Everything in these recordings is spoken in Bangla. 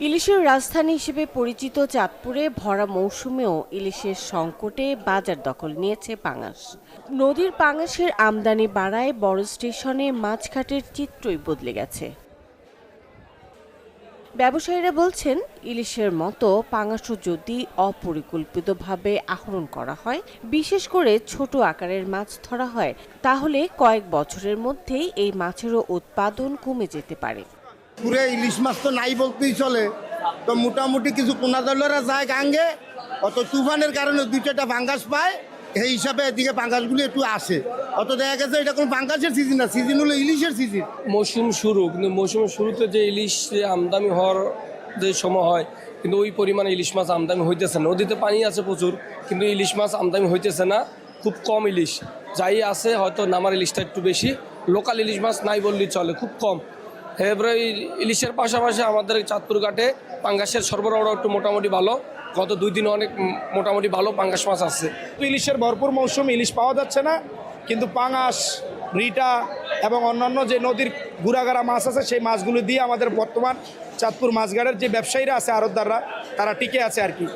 ইলিশের রাজধানী হিসেবে পরিচিত চাঁদপুরে ভরা মৌসুমেও ইলিশের সংকটে বাজার দখল নিয়েছে পাঙাশ। নদীর পাঙাশের আমদানি বাড়ায় বড় স্টেশনে মাছঘাটের চিত্রই বদলে গেছে। ব্যবসায়ীরা বলছেন, ইলিশের মতো পাঙাশও যদি অপরিকল্পিতভাবে আহরণ করা হয়, বিশেষ করে ছোট আকারের মাছ ধরা হয়, তাহলে কয়েক বছরের মধ্যেই এই মাছেরও উৎপাদন কমে যেতে পারে। পুরো ইলিশ মাছ তো নাই বলতেই চলে। তো মোটামুটি কিছু কোনাদলেরা যায় গাঙ্গে, অত তুফানের কারণে দুই চারটা পাঙ্গাস পায়, এই হিসাবে এদিকে পাঙ্গাসগুলো একটু আসে। অত দেখা গেছে এটা কোনো পাঙ্গাসের সিজন না, সিজন হলো ইলিশের সিজন। মৌসুম শুরু, কিন্তু মৌসুমের শুরুতে যে ইলিশ আমদানি হওয়ার যে সময় হয়, কিন্তু ওই পরিমাণে ইলিশ মাছ আমদানি হইতেছে না। নদীতে পানি আছে প্রচুর, কিন্তু ইলিশ মাছ আমদানি হইতেছে না, খুব কম ইলিশ। যাই আছে হয়তো নামার ইলিশটা একটু বেশি, লোকাল ইলিশ মাছ নাই বললেই চলে, খুব কম। এবারে ইলিশের পাশাপাশি আমাদের চাঁদপুর ঘাটে পাঙ্গাসের সরবরাহটা একটু মোটামুটি ভালো। গত 2 দিনে অনেক মোটামুটি ভালো পাঙ্গাস মাছ আছে। ইলিশের ভরপুর মৌসুম, ইলিশ পাওয়া যাচ্ছে না, কিন্তু পাঙাশ, রিটা এবং অন্যান্য যে নদীর ঘুরাঘারা মাছ আছে সেই মাছগুলো দিয়ে আমাদের বর্তমান চাঁদপুর মাছঘাটের যে ব্যবসায়ীরা আছে, আড়তদাররা, তারা টিকে আছে আর কি।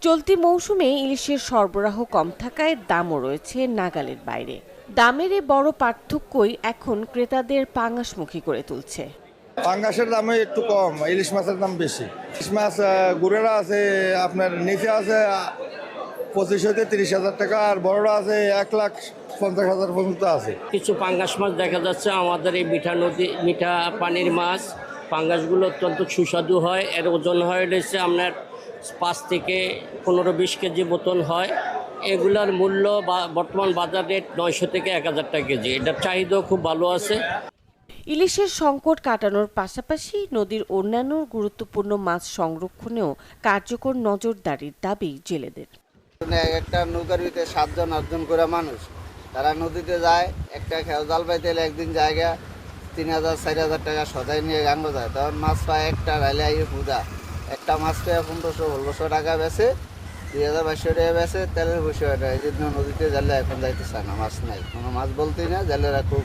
চলতি মৌসুমে ইলিশের সরবরাহ কম থাকায় দামও রয়েছে নাগালের বাইরে। দামের এই বড় পার্থক্যই এখন ক্রেতাদের পাঙাশমুখী করে তুলছে। পাঙ্গাসের দামে একটু কম, ইলিশ মাছের দাম বেশি। ইলিশ মাছ গুড়েরা আছে আপনার নিচে আছে 25 থেকে 30,000 টাকা, আর বড়রা আছে 1,50,000 পর্যন্ত আছে। কিছু পাঙ্গাস মাছ দেখা যাচ্ছে আমাদের এই মিঠা পানির মাছ। পাঙ্গাসগুলো অত্যন্ত সুস্বাদু হয়, এর ওজন হয় রয়েছে আপনার 5 থেকে 15-20 কেজি বোতল হয়। এগুলার মূল্য বর্তমান বাজার রেট 900 থেকে 1,000 টাকা কেজি। এটার চাহিদাও খুব ভালো আছে। ইলিশের সংকট কাটানোর পাশাপাশি নদীর অন্যান্য গুরুত্বপূর্ণ মাছ সংরক্ষণেও কার্যকর নজরদারির দাবি জেলেদের। একটা নৌকার ভিতরে 7-8 করে মানুষ, তারা নদীতে যায়, একটা খেয়াল জাল পাইতে এলে একদিন জায়গা 3,000-4,000 টাকা সদাই নিয়ে গাঙ্গ যায়, তখন মাছ পায় একটা রাইলে আইয়ে পূজা, একটা মাছ পেয়ে 1500-1600 টাকা বেছে, 2,200 টাকা বেছে, তেলের পয়সা। এই জন্য নদীতে জালে এখন যাইতে চায় না, মাছ নাই, কোনো মাছ বলতেই না। জেলেরা খুব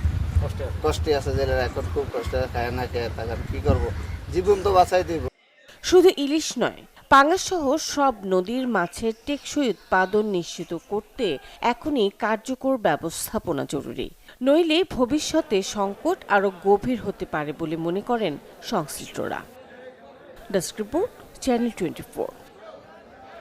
কষ্টে আছে, জেলেরা এখন খুব কষ্টে খায় না, খেয়ে তখন কী করবো, জীবন তো বাঁচাই দিব। শুধু ইলিশ নয়, পাঙাশ সহ সব নদীর মাছের টেকসই উৎপাদন নিশ্চিত করতে এখনই কার্যকর ব্যবস্থাপনা জরুরি। নইলে ভবিষ্যতে সংকট আরও গভীর হতে পারে বলে মনে করেন সংশ্লিষ্টরা। Desk report, channel 24।